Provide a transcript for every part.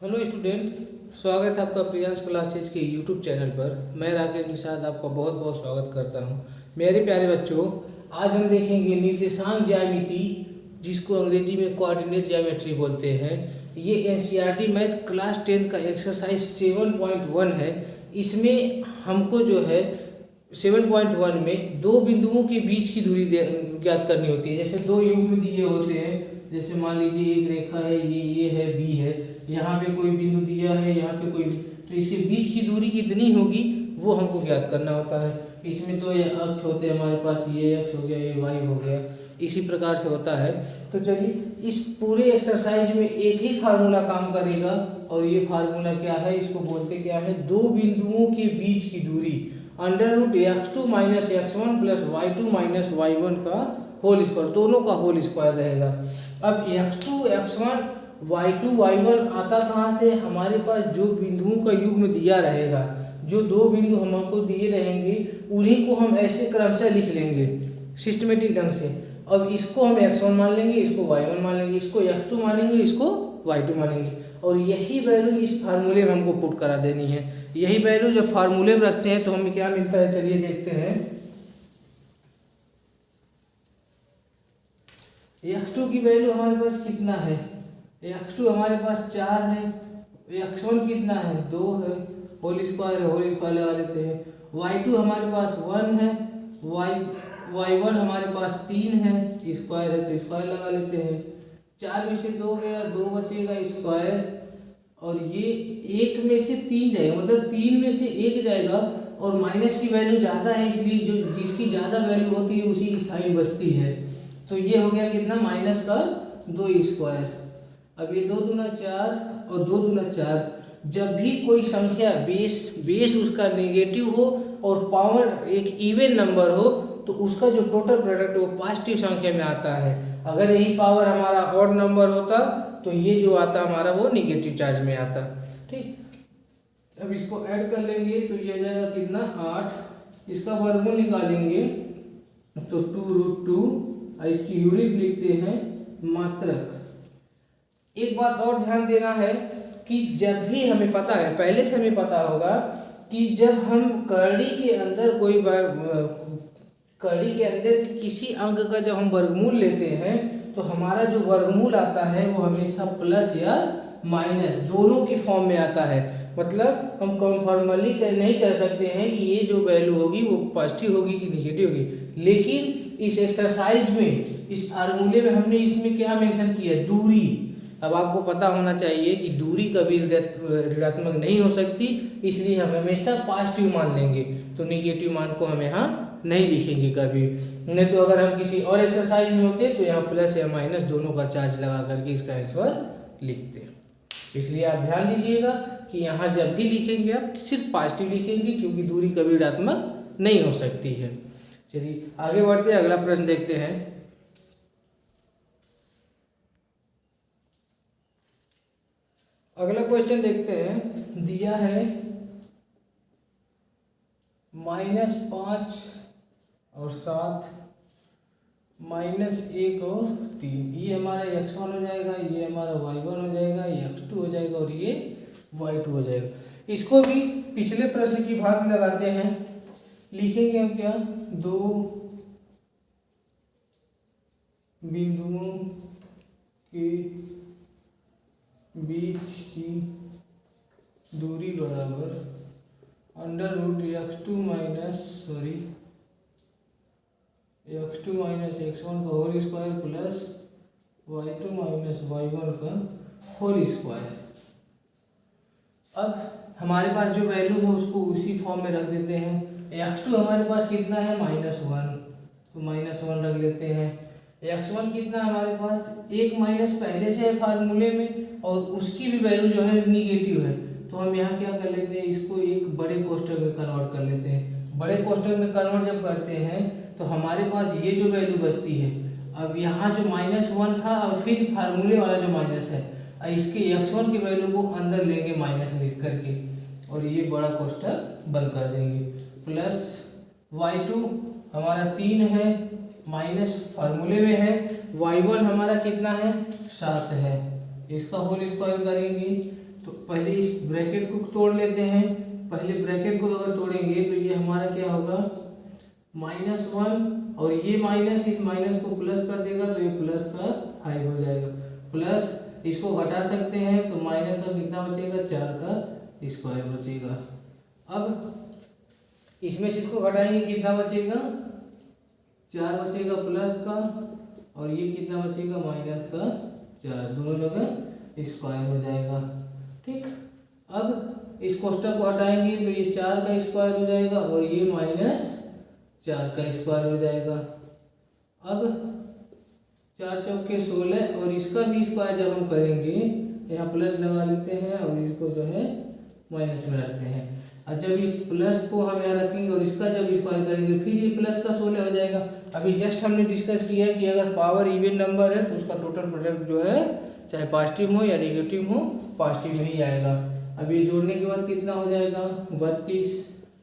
Hello student, स्वागत है आपका प्रियांश क्लासेज के यूट्यूब चैनल पर। मैं राकेश निषाद आपका बहुत बहुत स्वागत करता हूं। मेरे प्यारे बच्चों, आज हम देखेंगे निर्देशांक ज्यामिति, जिसको अंग्रेजी में कोऑर्डिनेट ज्योमेट्री बोलते हैं। ये एनसीईआरटी मैथ क्लास 10 का एक्सरसाइज 7.1 है। इसमें हमको जो है 7.1 में दो बिंदुओं के बीच की दूरी ज्ञात करनी होती है। जैसे दो युग्म दिए होते हैं, जैसे मान लीजिए एक रेखा है, ये है, बी है, यहाँ पे कोई बिंदु दिया है, यहाँ पे कोई, तो इसके बीच की दूरी कितनी होगी वो हमको ज्ञात करना होता है। इसमें तो ये अक्ष होते हैं हमारे पास, ये अक्ष हो गया, ये वाई हो गया, इसी प्रकार से होता है। तो चलिए, इस पूरे एक्सरसाइज में एक ही फार्मूला काम करेगा, और ये फार्मूला क्या है, इसको बोलते क्या है, दो बिंदुओं के बीच की दूरी √x2 - x1 + y2 - y1 का होल स्क्वायर, दोनों का होल स्क्वायर रहेगा। अब x2 x1 y2 y1 आता कहाँ से, हमारे पास जो बिंदुओं का युग्म दिया रहेगा, जो दो बिंदु हमको दिए रहेंगे उन्हीं को हम ऐसे क्रमशः लिख लेंगे सिस्टमेटिक ढंग से। अब इसको हम x1 मान लेंगे, इसको y1 मान लेंगे, इसको x2 मानेंगे, इसको y2 मानेंगे, और यही वैल्यू इस फार्मूले में हमको पुट करा देनी है। यही वैल्यू जब फार्मूले में रखते हैं तो हमें क्या मिलता है, चलिए देखते हैं। x2 की वैल्यू हमारे पास कितना है, x2 हमारे पास 4 है, x1 कितना है, 2 है, होल स्क्वायर है, होल स्क्वायर लगा लेते हैं। y2 हमारे पास 1 है, y1 हमारे पास 3 है, स्क्वायर है तो स्क्वायर लगा लेते हैं। 4 में से 2 गया, 2 बचेगा स्क्वायर, और ये 1 में से 3 जाएगा, मतलब 3 में से 1 जाएगा, और माइनस की वैल्यू ज़्यादा है, इसलिए जो जिसकी ज़्यादा वैल्यू होती है उसी की साइन बचती है। तो ये हो गया कितना, -2 स्क्वायर। अब ये 2 दूना 4 और 2 दूना 4। जब भी कोई संख्या बेस उसका नेगेटिव हो और पावर एक इवन नंबर हो, तो उसका जो टोटल प्रोडक्ट वो पॉजिटिव संख्या में आता है। अगर यही पावर हमारा ऑड नंबर होता तो ये जो आता हमारा वो नेगेटिव चार्ज में आता। ठीक, अब इसको ऐड कर लेंगे तो ये आ जाएगा कितना, 8। इसका वर्गमूल निकालेंगे तो 2√2, इसकी यूनिट लिखते हैं मात्रक। एक बात और ध्यान देना है कि जब भी हमें पता है, पहले से हमें पता होगा कि जब हम कड़ी के अंदर किसी अंक का जब हम वर्गमूल लेते हैं तो हमारा जो वर्गमूल आता है वो हमेशा प्लस या माइनस दोनों की फॉर्म में आता है। मतलब हम कन्फर्मली नहीं कर सकते हैं कि ये जो वैल्यू होगी वो पॉजिटिव होगी कि निगेटिव होगी, लेकिन इस एक्सरसाइज में, इस फार्मूले में हमने इसमें क्या मेंशन किया, दूरी। अब आपको पता होना चाहिए कि दूरी कभी ऋणात्मक नहीं हो सकती, इसलिए हम हमेशा पॉजिटिव मान लेंगे, तो निगेटिव मान को हम यहाँ नहीं लिखेंगे कभी। नहीं तो अगर हम किसी और एक्सरसाइज में होते तो यहाँ प्लस या माइनस दोनों का चार्ज लगा करके इसका आंसर लिखते। इसलिए आप ध्यान दीजिएगा कि यहाँ जब भी लिखेंगे आप सिर्फ पॉजिटिव लिखेंगे, क्योंकि दूरी कभी ऋणात्मक नहीं हो सकती है। चलिए आगे बढ़ते हैं, अगला प्रश्न देखते हैं। अगला क्वेश्चन देखते हैं, दिया है -5 और 7, -1 और 3। ये हमारा x1 हो जाएगा, ये हमारा y1 हो जाएगा, ये x2 हो जाएगा, और ये y2 हो जाएगा। इसको भी पिछले प्रश्न की भांति लगाते हैं। लिखेंगे हम क्या, दो बिंदुओं के बीच की दूरी बराबर √x2 - x1 का whole square plus y2 - y1 का होल स्क्वायर। अब हमारे पास जो वैल्यू है उसको उसी फॉर्म में रख देते हैं। x2 हमारे पास कितना है, -1, तो -1 रख लेते हैं। x1 कितना हमारे पास, एक माइनस पहले से है फार्मूले में, और उसकी भी वैल्यू जो है निगेटिव है, तो हम यहाँ क्या कर लेते हैं, इसको एक बड़े कोष्ठक में कन्वर्ट कर लेते हैं। बड़े कोष्ठक में कन्वर्ट जब करते हैं तो हमारे पास ये जो वैल्यू बचती है, अब यहाँ जो -1 था और फिर फार्मूले वाला जो माइनस है, इसके x1 की वैल्यू को अंदर लेंगे माइनस लिख करके, और ये बड़ा कोष्ठक बंद कर देंगे। प्लस y2 हमारा 3 है, माइनस फार्मूले में है, y1 हमारा कितना है, 7 है, इसका होल स्क्वायर करेंगे तो पहले इस ब्रैकेट को तोड़ लेते हैं। पहले ब्रैकेट को अगर तोड़ेंगे तो ये हमारा क्या होगा -1, और ये माइनस इस माइनस को प्लस कर देगा तो ये प्लस का 5 हो जाएगा। प्लस इसको घटा सकते हैं तो माइनस का कितना बचेगा 4 का स्क्वायर बचेगा। अब इसमें से इसको घटाएंगे कितना बचेगा 4 बचेगा प्लस का, और ये कितना बचेगा माइनस का 4, दोनों जगह स्क्वायर हो जाएगा। ठीक, अब इस कोष्टक को हटाएंगे तो ये 4 का स्क्वायर हो जाएगा और ये -4 का स्क्वायर हो जाएगा। अब 4 चौके 16, और इसका भी स्क्वायर जब हम करेंगे यहाँ प्लस लगा लेते हैं और इसको जो है माइनस में रखते हैं। और जब इस प्लस को हम यहाँ रखेंगे और इसका जब स्क्वायर करेंगे फिर ये प्लस का 16 हो जाएगा। अभी जस्ट हमने डिस्कस किया है कि अगर पावर इवन नंबर है तो उसका टोटल प्रोडक्ट जो है चाहे पॉजिटिव हो या नेगेटिव हो पॉजिटिव में ही आएगा। अब ये जोड़ने के बाद कितना हो जाएगा 32,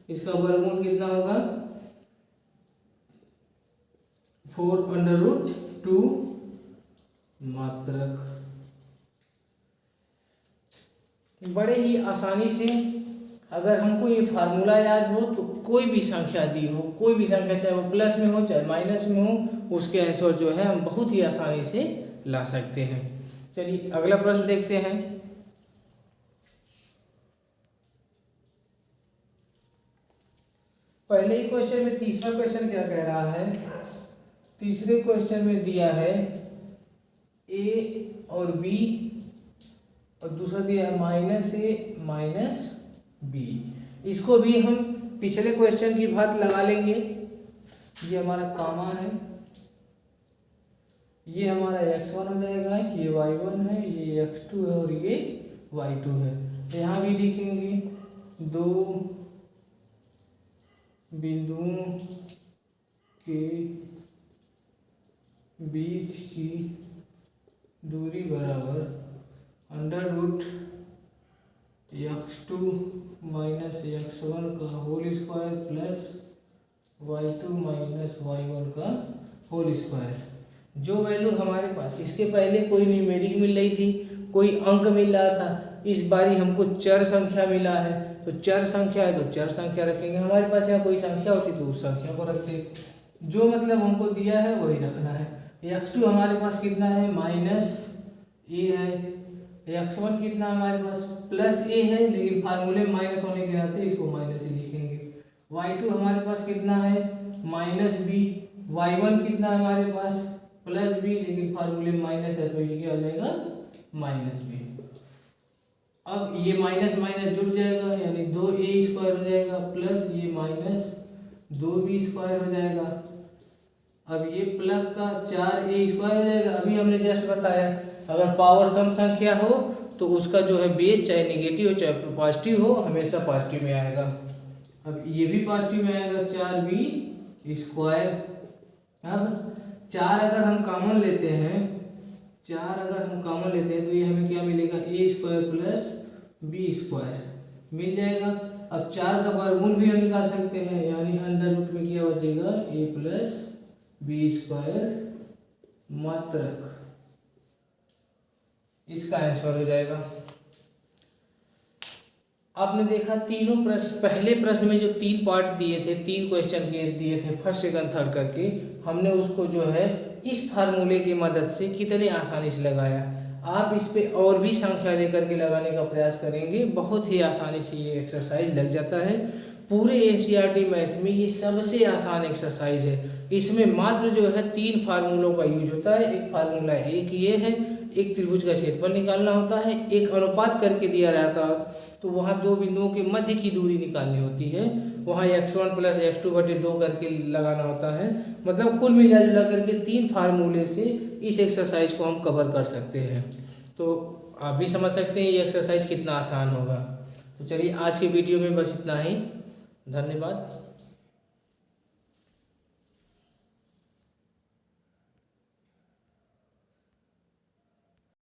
इसका वर्गमूल कितना होगा 4√2 मात्रक। बड़े ही आसानी से अगर हमको ये फार्मूला याद हो तो कोई भी संख्या दी हो, कोई भी संख्या चाहे वो प्लस में हो चाहे माइनस में हो, उसके आंसर जो है हम बहुत ही आसानी से ला सकते हैं। चलिए अगला प्रश्न देखते हैं। पहले ही क्वेश्चन में तीसरा क्वेश्चन क्या कह रहा है, तीसरे क्वेश्चन में दिया है a और b और दूसरा दिया है -a -b। इसको भी हम पिछले क्वेश्चन की बात लगा लेंगे। ये हमारा कामा है, ये हमारा x1 हो जाएगा, ये y1 है, ये x2 है और ये y2 है। यहाँ भी लिखेंगे दो बिंदुओं के बीच की दूरी बराबर √x2 - x1 का whole square plus y2 - y1 का होल स्क्वायर। जो वैल्यू हमारे पास इसके पहले कोई न्यूमेरिक मिल रही थी, कोई अंक मिल रहा था, इस बारी हमको चर संख्या मिला है तो चर संख्या है तो चर संख्या रखेंगे। हमारे पास यहाँ कोई संख्या होती तो उस संख्या को रखते, जो मतलब हमको दिया है वही रखना है। x2 हमारे पास कितना है -a है, x1 कितना हमारे पास +a है, लेकिन फार्मूले में माइनस होने के नाते इसको माइनस ही लिखेंगे। y2 हमारे पास कितना है -b, y1 कितना है हमारे पास +b, लेकिन फार्मूले में माइनस है तो ये क्या हो जाएगा -b। अब ये माइनस माइनस जुड़ जाएगा यानी 2a² हो जाएगा प्लस ये -2b² हो जाएगा। अब ये प्लस का 4a² हो जाएगा। अभी हमने जस्ट बताया अगर पावर सम संख्या हो तो उसका जो है बेस चाहे नेगेटिव हो चाहे पॉजिटिव हो हमेशा पॉजिटिव में आएगा। अब ये भी पॉजिटिव में आएगा 4b²। अब 4 अगर हम कॉमन लेते हैं, 4 अगर हम कॉमन लेते हैं तो ये हमें क्या मिलेगा a² प्लस b² मिल जाएगा। अब 4 का वर्गमूल भी हम निकाल सकते हैं यानी अंडर रूट में क्या बचेगा a प्लस b² मात्रक, इसका आंसर हो जाएगा। आपने देखा तीनों प्रश्न, पहले प्रश्न में जो 3 पार्ट दिए थे, 3 क्वेश्चन के दिए थे फर्स्ट सेकंड थर्ड करके, हमने उसको जो है इस फार्मूले की मदद से कितने आसानी से लगाया। आप इस पे और भी संख्या लेकर के लगाने का प्रयास करेंगे, बहुत ही आसानी से ये एक्सरसाइज लग जाता है। पूरे एनसीईआरटी मैथ में ये सबसे आसान एक्सरसाइज है। इसमें मात्र जो है 3 फार्मूलों का यूज होता है। एक फार्मूला एक ये है, एक त्रिभुज का क्षेत्रफल निकालना होता है, एक अनुपात करके दिया रहता है तो वहाँ 2 बिंदुओं के मध्य की दूरी निकालनी होती है, वहाँ x1 प्लस x2/2 करके लगाना होता है। मतलब कुल मिला जुला करके 3 फार्मूले से इस एक्सरसाइज को हम कवर कर सकते हैं। तो आप भी समझ सकते हैं ये एक्सरसाइज कितना आसान होगा। तो चलिए आज के वीडियो में बस इतना ही, धन्यवाद।